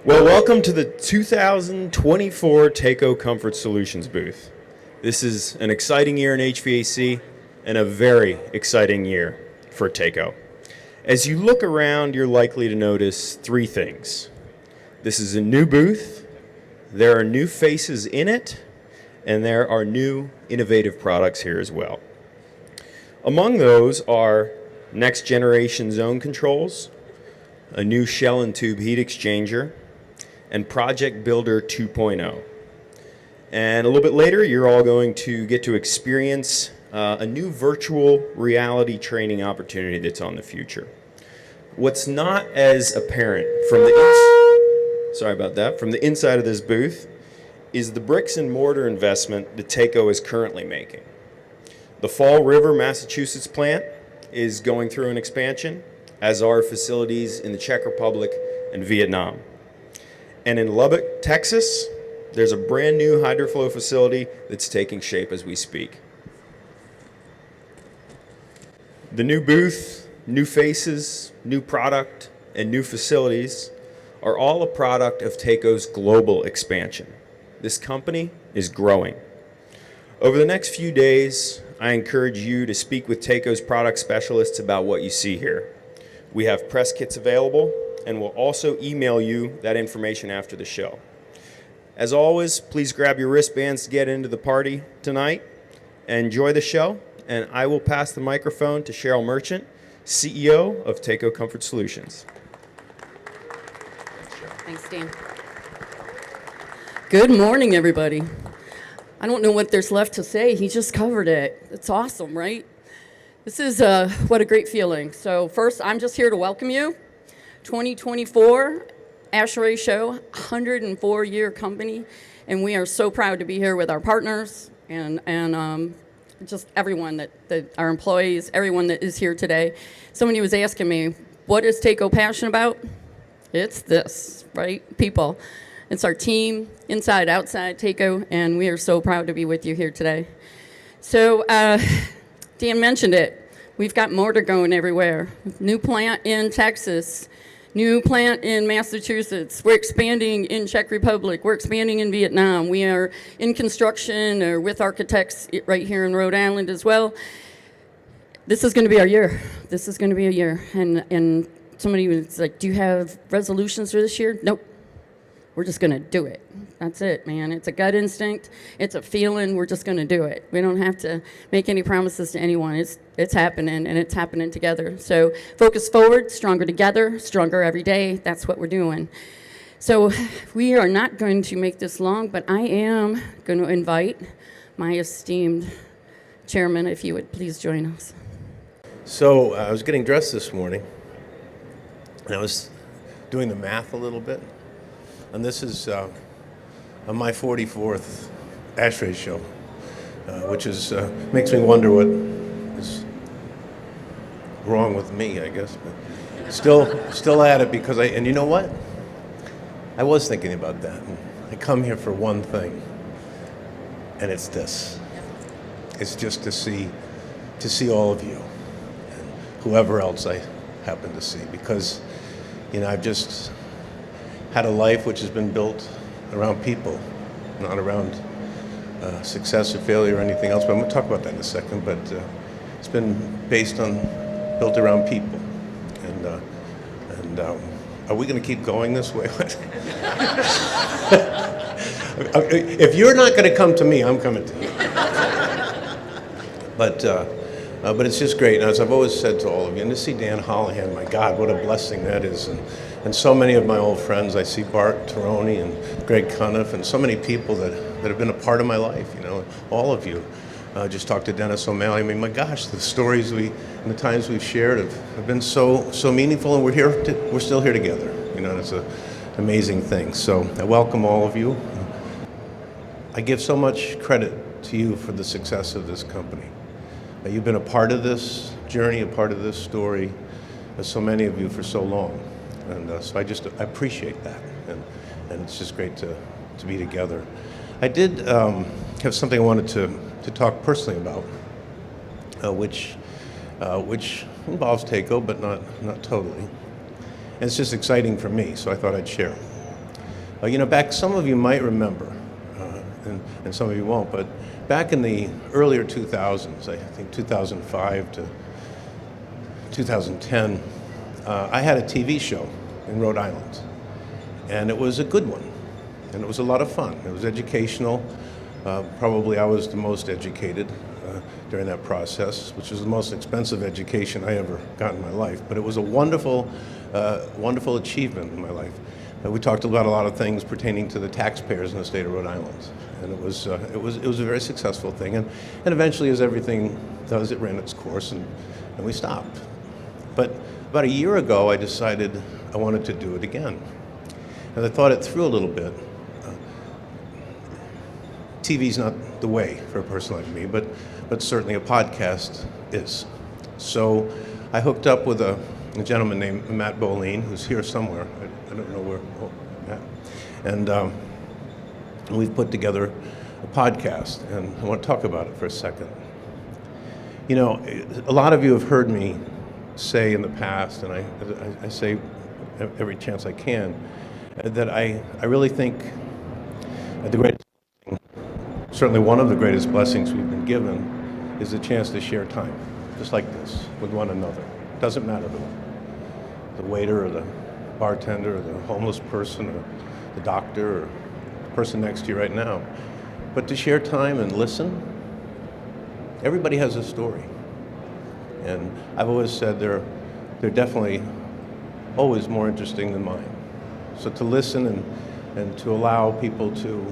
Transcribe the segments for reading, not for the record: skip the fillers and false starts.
Well, welcome to the 2024 Taco Comfort Solutions booth. This is an exciting year in HVAC and a very exciting year for Taco. As you look around, you're likely to notice three things. This is a new booth, there are new faces in it, and there are new innovative products here as well. Among those are next generation zone controls, a new shell and tube heat exchanger, and Project Builder 2.0. And a little bit later, you're all going to get to experience a new virtual reality training opportunity that's on the future. What's not as apparent from the inside of this booth is the bricks and mortar investment that Taco is currently making. The Fall River, Massachusetts plant is going through an expansion, as are facilities in the Czech Republic and Vietnam. And in Lubbock, Texas, there's a brand new hydroflow facility that's taking shape as we speak. The new booth, new faces, new product, and new facilities are all a product of Taco's global expansion. This company is growing. Over the next few days, I encourage you to speak with Taco's product specialists about what you see here. We have press kits available, and we'll also email you that information after the show. As always, please grab your wristbands to get into the party tonight and enjoy the show. And I will pass the microphone to Cheryl Merchant, CEO of Taco Comfort Solutions. Thanks, Dan. Good morning, everybody. I don't know what there's left to say. He just covered it. It's awesome, right? This is what a great feeling. So first, I'm just here to welcome you. 2024 AHR Expo, 104-year company, and we are so proud to be here with our partners and just everyone that our employees, everyone that is here today. Somebody was asking me, what is Taco passionate about? It's this, right? People. It's our team, inside, outside Taco, and we are so proud to be with you here today. So Dan mentioned it. We've got mortar going everywhere. New plant in Texas. New plant in Massachusetts. We're expanding in Czech Republic. We're expanding in Vietnam. We are in construction or with architects right here in Rhode Island as well. This is going to be our year. This is going to be a year. And somebody was like, do you have resolutions for this year? Nope. We're just going to do it. That's it, man. It's a gut instinct. It's a feeling. We're just going to do it. We don't have to make any promises to anyone. It's happening, and it's happening together. So focus forward, stronger together, stronger every day. That's what we're doing. So we are not going to make this long, but I am going to invite my esteemed chairman, if you would please join us. So I was getting dressed this morning, and I was doing the math a little bit. And this is my 44th AHR show, which is makes me wonder what is wrong with me, I guess. But still at it because and you know what? I was thinking about that. And I come here for one thing, and it's this. It's just to see all of you and whoever else I happen to see, because I've just had a life which has been built around people, not around success or failure or anything else. But I'm going to talk about that in a second. But it's been built around people. And are we going to keep going this way? If you're not going to come to me, I'm coming to you. But it's just great. And as I've always said to all of you, and to see Dan Holohan, my God, what a blessing that is. And so many of my old friends, I see Bart Taroni and Greg Cuniff, and so many people that have been a part of my life, all of you. Just talked to Dennis O'Malley. I mean, my gosh, the stories and the times we've shared have been so meaningful, and we're still here together. And it's an amazing thing. So I welcome all of you. I give so much credit to you for the success of this company. You've been a part of this journey, a part of this story, as so many of you for so long. And so I appreciate that, and it's just great to be together. I did have something I wanted to talk personally about, which involves Taco, but not totally. And it's just exciting for me, so I thought I'd share. Back, some of you might remember, and some of you won't, but back in the earlier 2000s, I think 2005 to 2010, I had a TV show in Rhode Island, and it was a good one, and it was a lot of fun. It was educational. Probably I was the most educated during that process, which was the most expensive education I ever got in my life, but it was a wonderful, wonderful achievement in my life. We talked about a lot of things pertaining to the taxpayers in the state of Rhode Island, and it was a very successful thing. And eventually, as everything does, it ran its course, and we stopped. But about a year ago, I decided I wanted to do it again, and I thought it through a little bit. TV's not the way for a person like me, but certainly a podcast is. So I hooked up with a gentleman named Matt Boline, who's here somewhere. I don't know where, Matt. And we've put together a podcast, and I want to talk about it for a second. A lot of you have heard me say in the past, and I say every chance I can, that I really think the greatest, certainly one of the greatest blessings we've been given is the chance to share time, just like this, with one another. Doesn't matter who, the waiter or the bartender or the homeless person or the doctor or the person next to you right now. But to share time and listen, everybody has a story. And I've always said they're definitely always more interesting than mine. So to listen and to allow people to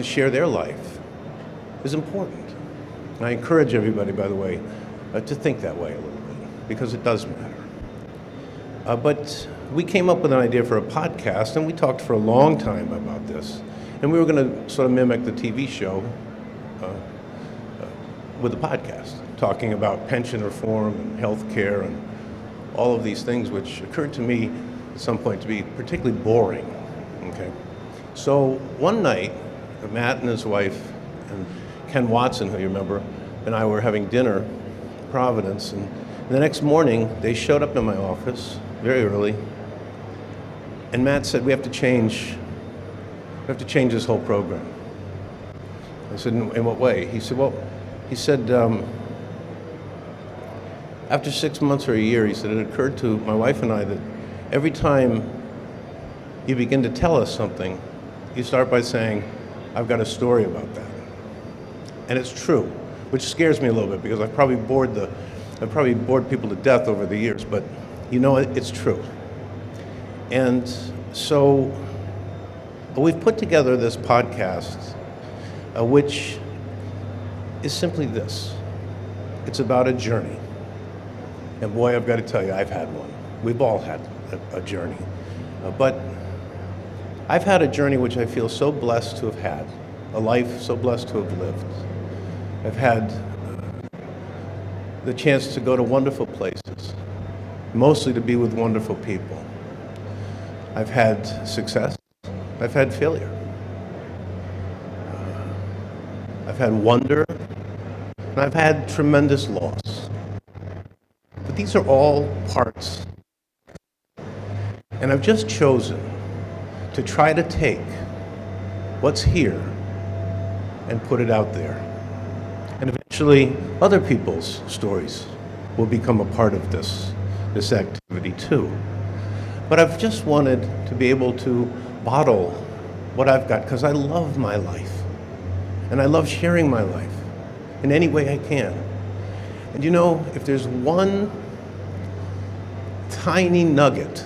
share their life is important. And I encourage everybody, by the way, to think that way a little bit, because it does matter. But we came up with an idea for a podcast, and we talked for a long time about this. And we were going to sort of mimic the TV show with a podcast, talking about pension reform and health care and all of these things, which occurred to me at some point to be particularly boring. Okay, so one night, Matt and his wife and Ken Watson, who you remember, and I were having dinner in Providence, and the next morning they showed up in my office very early, and Matt said, we have to change this whole program. I said, in what way? He said, after 6 months or a year, he said, it occurred to my wife and I that every time you begin to tell us something, you start by saying, I've got a story about that. And it's true, which scares me a little bit because I've probably bored people to death over the years, but it's true. And so we've put together this podcast, which is simply this. It's about a journey. And boy, I've got to tell you, I've had one. We've all had a journey. But I've had a journey which I feel so blessed to have had, a life so blessed to have lived. I've had the chance to go to wonderful places, mostly to be with wonderful people. I've had success. I've had failure. I've had wonder, and I've had tremendous loss. But these are all parts. And I've just chosen to try to take what's here and put it out there. And eventually, other people's stories will become a part of this activity too. But I've just wanted to be able to bottle what I've got, because I love my life. And I love sharing my life in any way I can. And if there's one tiny nugget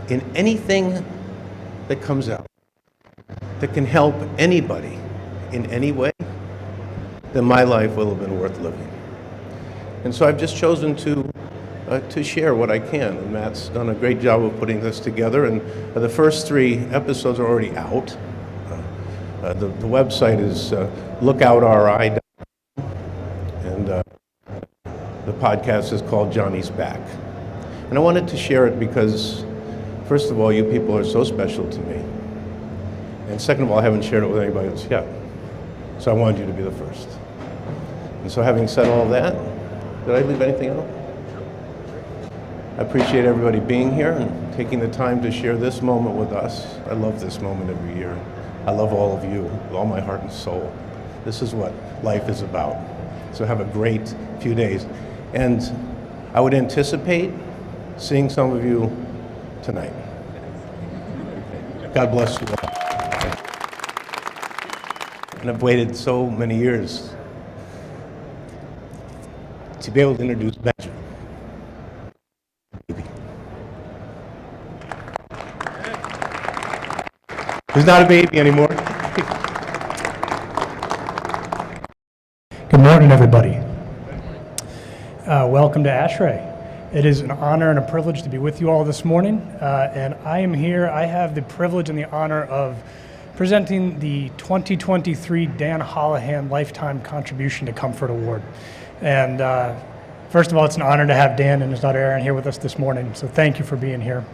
in anything that comes out that can help anybody in any way, then my life will have been worth living. And so I've just chosen to share what I can. And Matt's done a great job of putting this together. And the first 3 episodes are already out. The website is lookoutri.com, and the podcast is called Johnny's Back. And I wanted to share it because, first of all, you people are so special to me. And second of all, I haven't shared it with anybody else yet. So I wanted you to be the first. And so having said all that, did I leave anything out? I appreciate everybody being here and taking the time to share this moment with us. I love this moment every year. I love all of you with all my heart and soul. This is what life is about. So have a great few days. And I would anticipate seeing some of you tonight. God bless you all. And I've waited so many years to be able to introduce Benjamin. He's not a baby anymore. Good morning, everybody. Welcome to AHR. It is an honor and a privilege to be with you all this morning. And I am here, I have the privilege and the honor of presenting the 2023 Dan Holohan Lifetime Contribution to Comfort Award. And first of all, it's an honor to have Dan and his daughter Erin here with us this morning. So thank you for being here.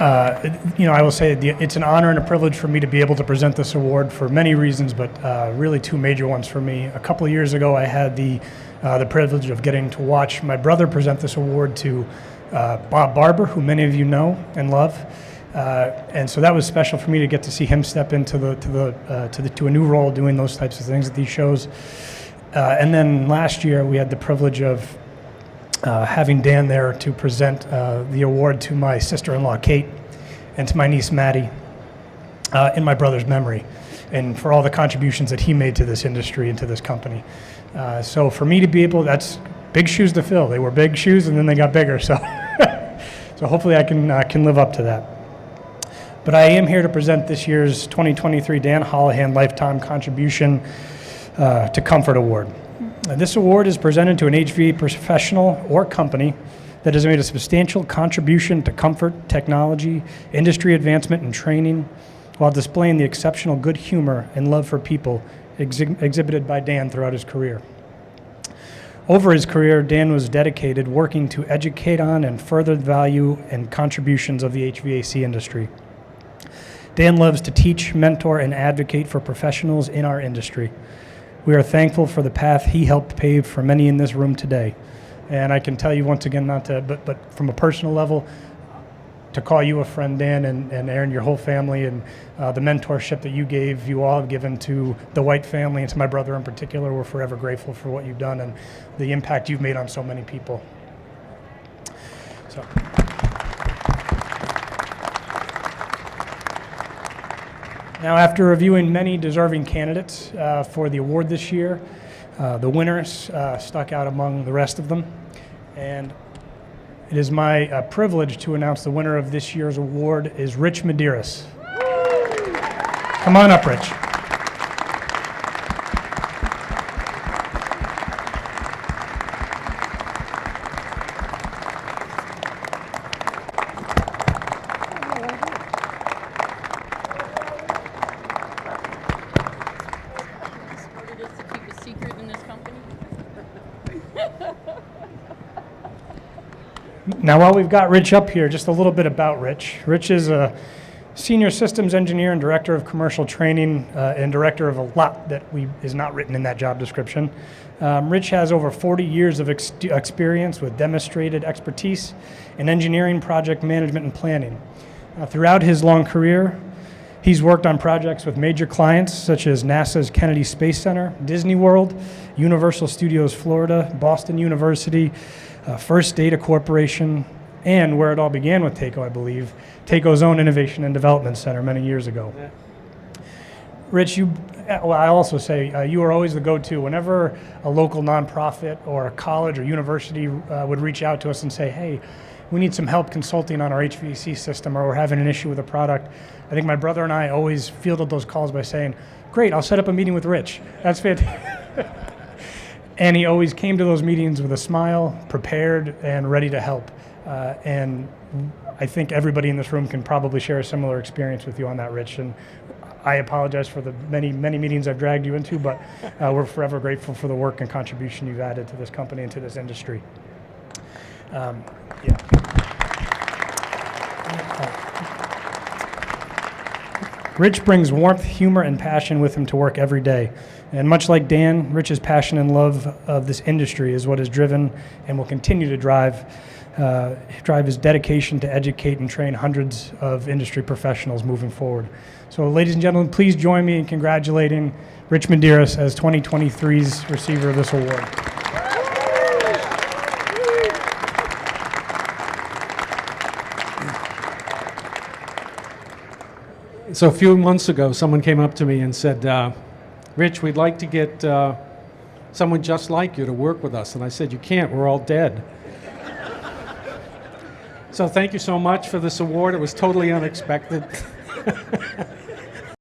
I will say it's an honor and a privilege for me to be able to present this award for many reasons, but really two major ones for me. A couple of years ago, I had the privilege of getting to watch my brother present this award to Bob Barber, who many of you know and love, and so that was special for me to get to see him step into to a new role, doing those types of things at these shows. And then last year, we had the privilege of having Dan there to present the award to my sister-in-law, Kate, and to my niece, Maddie, in my brother's memory, and for all the contributions that he made to this industry and to this company. So for me to be able, that's big shoes to fill. They were big shoes, and then they got bigger, so so hopefully I can live up to that. But I am here to present this year's 2023 Dan Holohan Lifetime Contribution to Comfort Award. This award is presented to an HVAC professional or company that has made a substantial contribution to comfort, technology, industry advancement, and training, while displaying the exceptional good humor and love for people exhibited by Dan throughout his career. Over his career, Dan was dedicated working to educate on and further the value and contributions of the HVAC industry. Dan loves to teach, mentor, and advocate for professionals in our industry. We are thankful for the path he helped pave for many in this room today. And I can tell you once again, but from a personal level, to call you a friend, Dan, and Erin, your whole family, and the mentorship that you all have given to the White family and to my brother in particular, we're forever grateful for what you've done and the impact you've made on so many people. So. Now, after reviewing many deserving candidates for the award this year, the winners stuck out among the rest of them. And it is my privilege to announce the winner of this year's award is Rich Medeiros. Come on up, Rich. Now, while we've got Rich up here, just a little bit about Rich. Rich is a senior systems engineer and director of commercial training and director of a lot that is not written in that job description. Rich has over 40 years of experience with demonstrated expertise in engineering, project management, and planning. Throughout his long career, he's worked on projects with major clients such as NASA's Kennedy Space Center, Disney World, Universal Studios Florida, Boston University, First Data Corporation, and where it all began with TACO, I believe, TACO's own Innovation and Development Center many years ago. Yeah. Rich, I also say you are always the go-to. Whenever a local nonprofit or a college or university would reach out to us and say, hey, we need some help consulting on our HVAC system, or we're having an issue with a product, I think my brother and I always fielded those calls by saying, great, I'll set up a meeting with Rich. That's fantastic. And he always came to those meetings with a smile, prepared and ready to help. And I think everybody in this room can probably share a similar experience with you on that, Rich. And I apologize for the many, many meetings I've dragged you into, but we're forever grateful for the work and contribution you've added to this company and to this industry. Rich brings warmth, humor, and passion with him to work every day. And much like Dan, Rich's passion and love of this industry is what has driven and will continue to drive his dedication to educate and train hundreds of industry professionals moving forward. So ladies and gentlemen, please join me in congratulating Rich Medeiros as 2023's receiver of this award. So a few months ago, someone came up to me and said, Rich, we'd like to get someone just like you to work with us. And I said, you can't, we're all dead. So thank you so much for this award. It was totally unexpected.